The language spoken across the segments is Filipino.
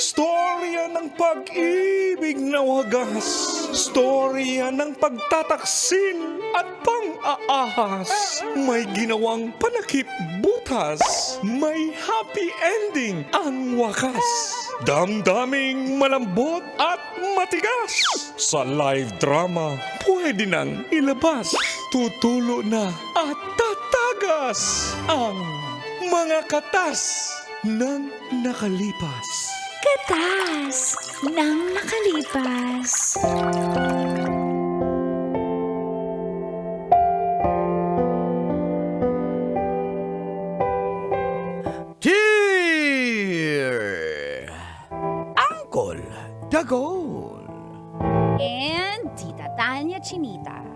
Storya ng pag-ibig na wagas. Storya ng pagtataksil at pang-aahas. May ginawang panakip butas. May happy ending ang wakas. Damdaming malambot at matigas. Sa live drama, pwede nang ilabas. Tutulo na at tatagas ang mga katas ng nakalipas. Katas ng nakalipas. Dear Uncle Dagol. And Tita Tanya Chinita.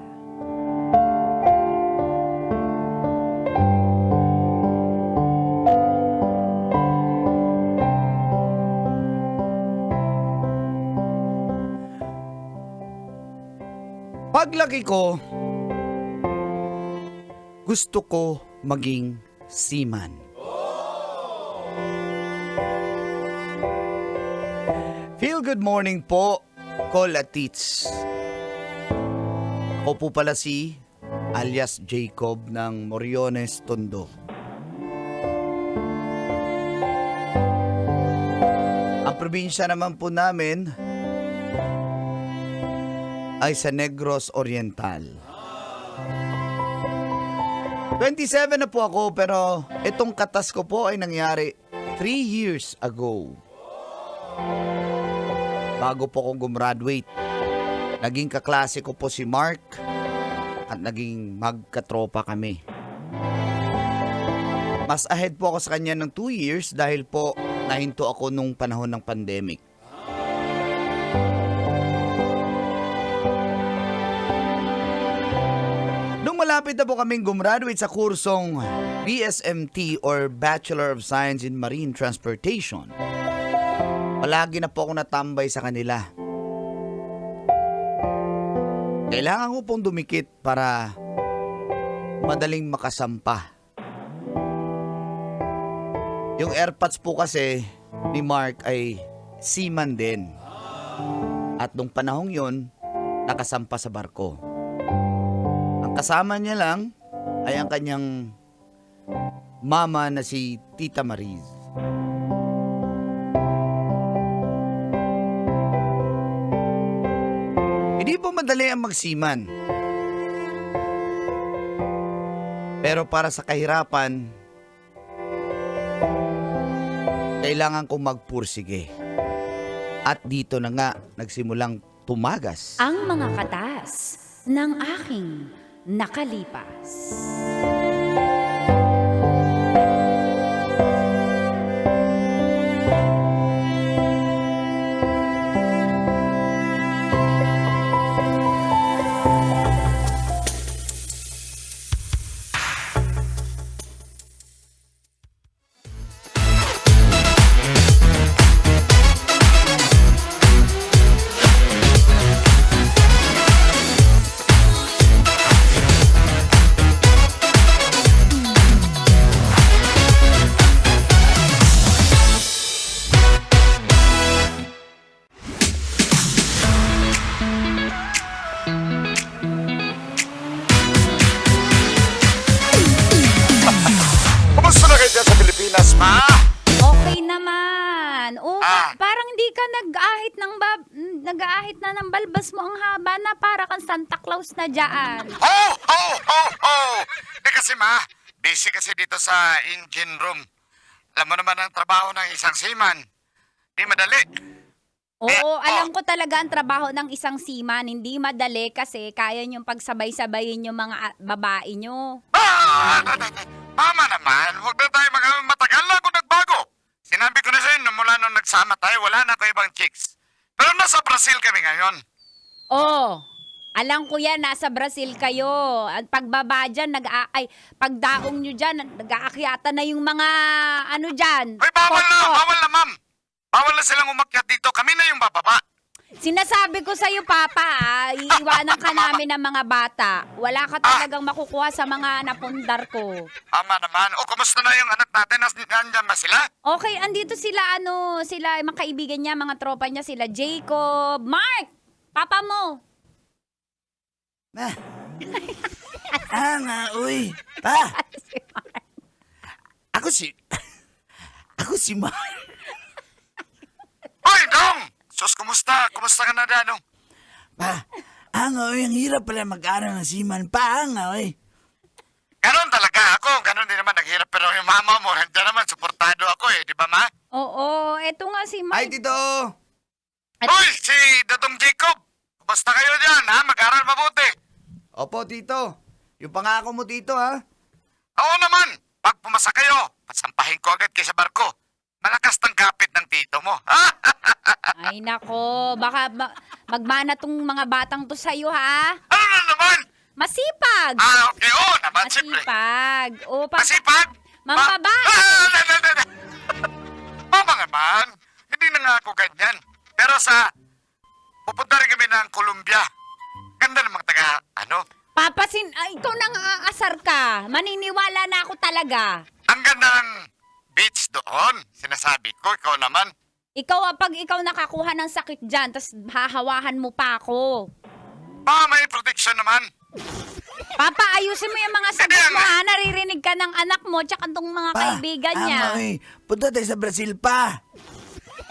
Paglaki ko, gusto ko maging seaman. Feel good morning po, Col at Tits. Ako po pala si alias Jacob ng Moriones, Tondo. Ang probinsya naman po namin ay sa Negros Oriental. 27 na po ako pero itong katas ko po ay nangyari 3 years ago. Bago po akong gumraduate, naging kaklase ko po si Mark at naging magkatropa kami. Mas ahead po ako sa kanya ng 2 years dahil po nahinto ako nung panahon ng pandemic. Malapit na po kaming gumraduate sa kursong BSMT or Bachelor of Science in Marine Transportation. Palagi na po ako natambay sa kanila. Kailangan ko pong dumikit para madaling makasampa. Yung airpods po kasi ni Mark ay seaman din. At nung panahong yon, nakasampa sa barko. Kasama niya lang ay ang kanyang mama na si Tita Mariz. Hindi po madali ang magsiman. Pero para sa kahirapan, kailangan kong magpursige. At dito na nga nagsimulang tumagas Ang mga katas ng aking nakalipas. Ma? Okay naman. Oh, parang hindi ka nag-aahit na ng balbas mo ang haba na para kang Santa Claus na dyan. Kasi ma, busy kasi dito sa engine room. Alam mo naman ang trabaho ng isang seaman. Di madali. Oo, alam ko talaga ang trabaho ng isang seaman. Hindi madali kasi kaya niyong pagsabay-sabayin yung mga babae niyo. Mama naman, huwag na tayo matagal na ako nagbago. Sinabi ko na sa'yo, mula nung nagsama tayo, wala na ako ibang chicks. Pero nasa Brazil kami ngayon. Oh, alam ko yan, nasa Brazil kayo. At pagbaba dyan, pagdaong nyo dyan, nag-aakyata na yung mga, dyan. Ay, bawal na, ma'am. Bawal na silang umakyat dito, kami na yung bababa. Sinasabi ko sa'yo, Papa, iiwanan ka namin ng mga bata. Wala ka talagang makukuha sa mga napundar ko. Tama naman. O, kumusta na yung anak natin? Nandyan ba sila? Okay, andito sila, sila, mga kaibigan niya, mga tropa niya, sila Jacob, Mark, Papa mo. Ma. Nga, uy. Pa. Ako si Mark. Hoy, Dong! Sus, kumusta? Kumusta ka na, Danong? Pa. Uy. Ang hirap pala mag-aral ng seaman. Pa, uy. Ganon talaga ako. Ganon din naman naghirap. Pero yung mama mo, nandiyan naman, suportado ako eh. Di ba, ma? Oo, eto nga si Mark. Ay, Tito. Hoy, si Datong Jacob! Kumusta kayo dyan, ha? Mag-aral mabuti. Opo, Tito. Yung pangako mo, Tito, ha? Oo naman. Pag pumasa kayo, pasampahin ko agad kayo sa barko. Malakas ng kapit ng tito mo. Ha? Ay nako, baka magmana tong mga batang to sa'yo, ha? Ano na naman? Masipag! Okay. Oo naman, siyempre. Masipag. O, Masipag? Mambabae. Mama naman. Hindi na nga ako ganyan. Pero pupunta rin kami ng Colombia. Ganda ng mga Papasin, ikaw nang aasar ka. Maniniwala na ako talaga. Ang ganda ng beach doon. Sinasabi ko, ikaw naman. Pag ikaw nakakuha ng sakit dyan, tas hahawahan mo pa ako. May protection naman. Papa, ayusin mo yung mga sagot mo, ha? Naririnig ka ng anak mo, tsaka tong mga kaibigan niya. Punta tayo sa Brazil pa.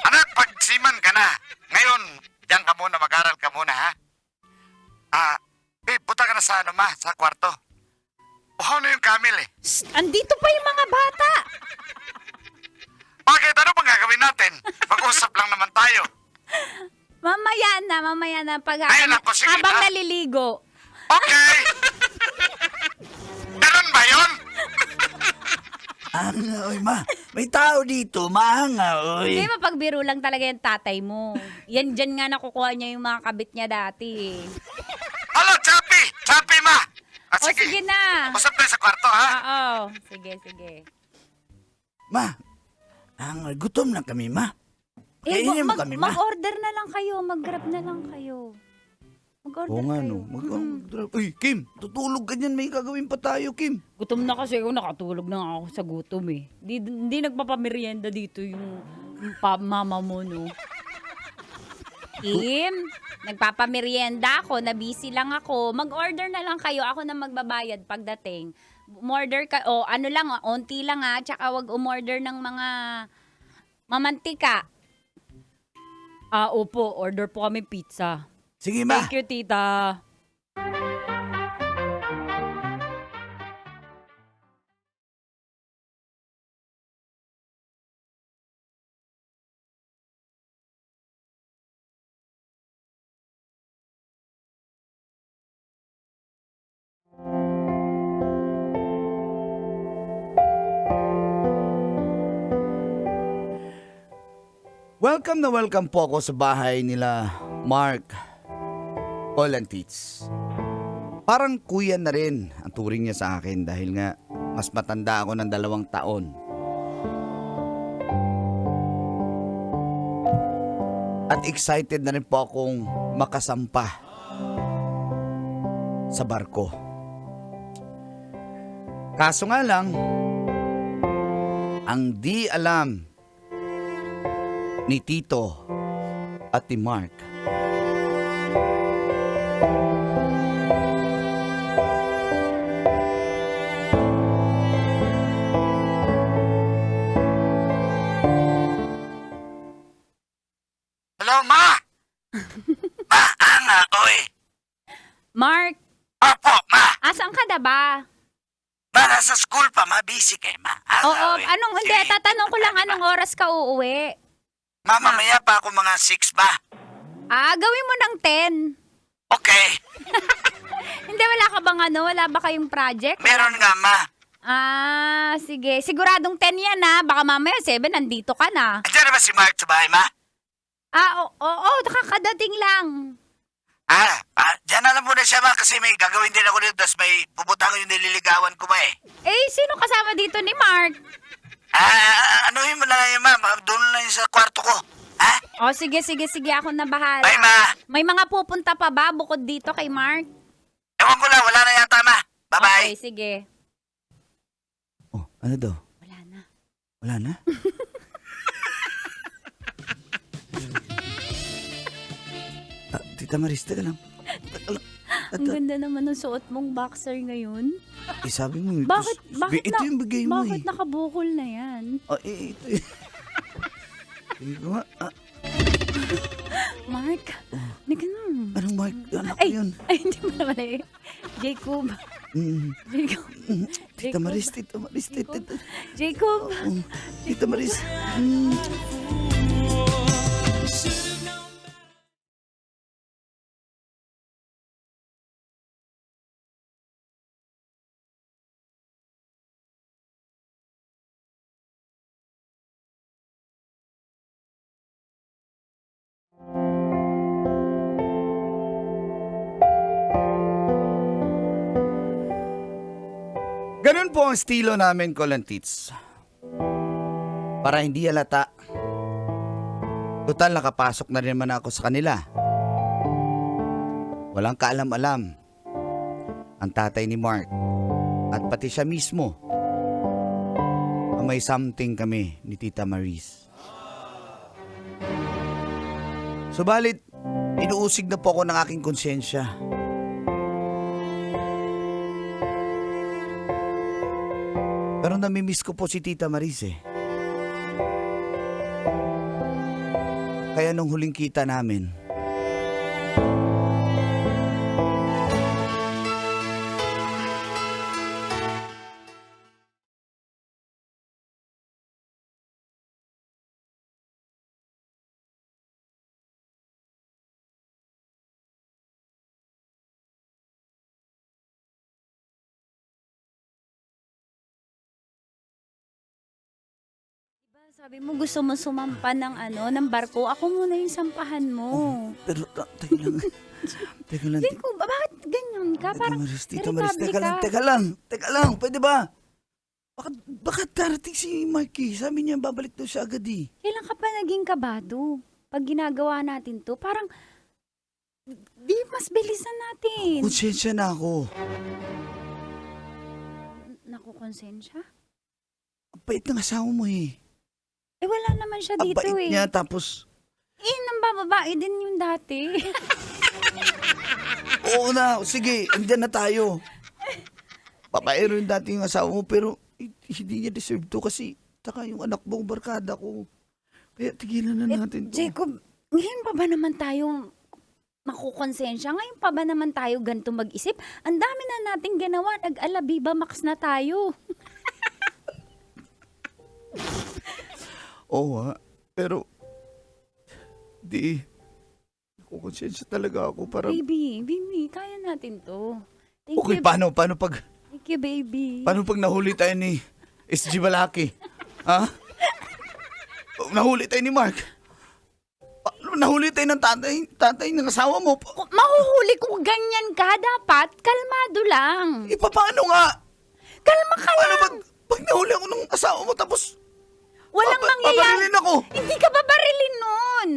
Anak, pag siman ka na. Ngayon, diyan ka muna, mag-aral ka muna, ha? Punta ka na sa sa kwarto. Ano yung Camille eh? Shh, andito pa yung mga bata. Bakit? Ano bang gagawin natin? Mag-usap lang naman tayo. Mamaya na. Ay, naku, sige habang na. naliligo. Okay! Ganun ba yun? Oy, may tao dito, mahanga, oy. Hindi, mapagbiro lang talaga yung tatay mo. Yan dyan nga nakukuha niya yung mga kabit niya dati. Halo, Chappy! Chappy, ma! Sige na. Usap tayo sa kwarto, ha? Oo, sige. Ma, gutom na kami, ma. Kainin mo kami, ma. Mag-order na lang kayo, mag-grab na lang kayo. Mag-order kayo. Uy, Kim, tutulog ka niyan. May gagawin pa tayo, Kim. Gutom na kasi ako, nakatulog na ako sa gutom eh. Hindi nagpapamerienda dito yung mama mo, no? Kim, nagpapamerienda ako, na busy lang ako. Mag-order na lang kayo, ako na magbabayad pagdating. Umorder ka, onti lang ha, tsaka wag umorder ng mga mamantika. Opo, order po kami pizza. Sige, ma. Thank you, tita. Welcome po ako sa bahay nila Mark Olantits. Parang kuya na rin ang turing niya sa akin dahil nga mas matanda ako ng 2 taon. At excited na rin po akong makasampa sa barko. Kaso nga lang, ang di alam ni Tito at ni Mark, Hello, ma! Oy! Mark, Opo, ma! asan ka na ba? Ma, nasa school pa, ma. Busy kay ma. Oo, tatanong ko lang anong oras ka uuwi? Ma, mamaya pa ako mga 6 ba? Gawin mo ng 10. Okay. Hindi, wala ba kayong project? Meron nga, ma. Sige. Siguradong 10 yan ha. Baka mamaya 7, nandito ka na. Andiyan na ba si Mark sa bahay, ma? Oo, nakakadating lang. Diyan na lang muna siya, ma, kasi may gagawin din ako dito, tapos may pupunta ko yung nililigawan ko, ma, eh. Sino kasama dito ni Mark? Anuhin mo na lang yun, ma. Doon lang yun sa kwarto ko. Ha? O, sige. Ako na bahala. Bye, Ma. May mga pupunta pa ba bukod dito kay Mark? Ewan ko lang, wala na yata, Ma. Bye-bye. Okay, sige. Oh, ano daw? Wala na. Wala na? Tita Maris, teka lang. Ang ganda naman ng suot mong boxer ngayon. Sabi mo, Bakit ito yung bigay mo bakit eh. nakabukol na yan? Ito eh. Sige ko nga. Mark, nika na. Anong Mark? Anak ko Ay, yun. ay, hindi mo naman eh. Jacob. Jacob. Tita Maris, Tita Maris, Jacob. Tita Maris. Ganun po ang estilo namin, Kolantits. Para hindi halata. Total, nakapasok na rin naman ako sa kanila. Walang kaalam-alam ang tatay ni Mark at pati siya mismo. May something kami ni Tita Maris. Subalit, inuusig na po ako ng aking konsensya. Pero namimiss ko po si Tita Maris eh. Kaya nung huling kita namin, Sabi mo gusto mo sumampa ng ng barko. Ako muna yung sampahan mo. pero teka lang. Teka lang. Jacob, bakit ganyan ka? Parang Tita Maris, irritable teka lang, pwede ba? Bakit darating si Marky? Sabi niya, babalik daw siya agad eh. Kailan ka pa naging kabado? Pag ginagawa natin to, parang di mas bilisan natin. Konsensya na ako. Naku, konsensya? Ang bait ng asawa mo eh. Eh, wala naman siya Ang dito bait eh. niya, tapos... Nang bababae din yung dati. Oo na, sige, andyan na tayo. Papaero yung dati yung asawa mo, pero hindi niya deserve to kasi taka yung anak mong barkada ko. Kaya tigilan na natin to. Jacob, ngayon pa ba naman tayo makukonsensya? Ngayon pa ba naman tayo ganito mag-isip? Ang dami na nating ginawa. Nag-alabiba max na tayo. Oo ha, pero... Di... Nakukonsensya talaga ako para... Baby, kaya natin to. Thank Okay, you, paano pag... Thank you, baby. Paano pag nahuli tayo ni SG Balaki? Ha? Nahuli tayo ni Mark? Paano nahuli tayo ng tatay ng asawa mo? Mahuhuli kung ganyan ka, dapat kalmado lang. Paano nga? Kalma ka Paano lang. pag nahuli ako ng asawa mo tapos Walang mangyayari. pabarilin ako? Hindi ka babarilin nun.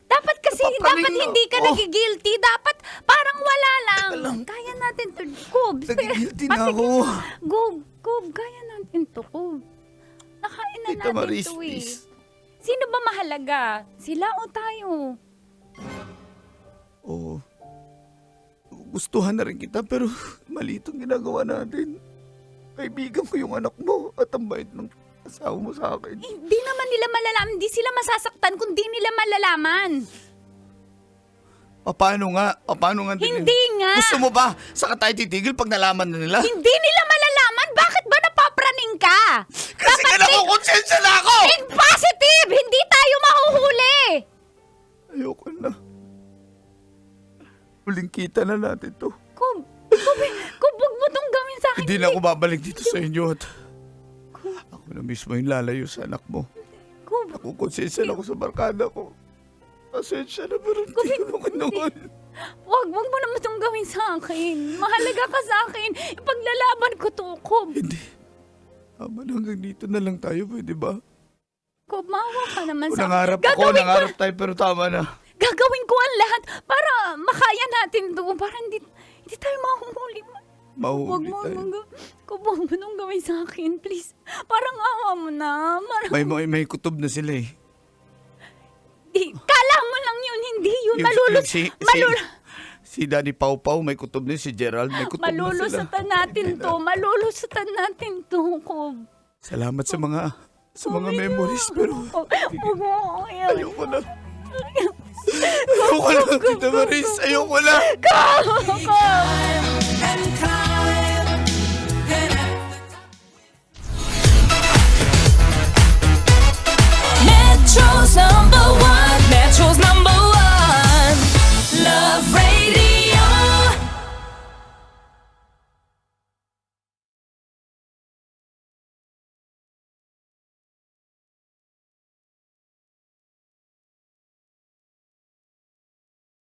Dapat kasi, Paparilin dapat hindi ka ako. nagigilty. Dapat parang wala lang. Teka lang. Kaya natin to. Kub. Nagigilty na ako. Kub, kaya natin to, Kub. Nakain na Tita natin Maris, to eh. please. Sino ba mahalaga? Sila o tayo? Oo. Gustuhan na rin kita pero mali itong ginagawa natin. Kaibigan ko yung anak mo at ang bait ng asawa mo sa akin. Hindi naman nila malalaman. Hindi sila masasaktan kung di nila malalaman. Paano nga? Hindi nga. Gusto mo ba? Saka tayo titigil pag nalaman na nila? Hindi nila malalaman. Bakit ba napapraning ka? Kasi nga nakukonsensya na ako! Think positive! Hindi tayo mahuhuli! Ayoko na. Huling kita na natin to. Kub, wag mo tong gawin sa akin. Hindi na ako babalik dito sa inyo at ako na mismo yung lalayo sa anak mo. Kub, Nakukonsensya na ako sa barkada ko. Pasensya na pero hindi ko naman naman. wag mo naman tong gawin sa akin. Mahalaga ka sa akin. Ipaglalaban ko to, Kub. Hindi. Aman hanggang dito na lang tayo, pwede ba? Kumawa ka naman sa Nangarap ako, nangarap tayo, pero tama na. Gagawin ko ang lahat para makaya natin to. Para hindi tayo mahuhuli. Huwag Mahuli mo, tayo. huwag mo nang gawin sa akin, please. Parang awa mo na. May kutob na sila eh. Kala mo lang yun, hindi yun. Si Daddy Pau Pau, may kutob na. Si Gerald, may kutob na sila. Malulusatan natin to. Malulusatan natin to, Kob. Salamat sa mga memories, pero Huwag mo ako kaya. ayoko na. Ayoko na, Tita Maris. Ayoko na. Kob! And time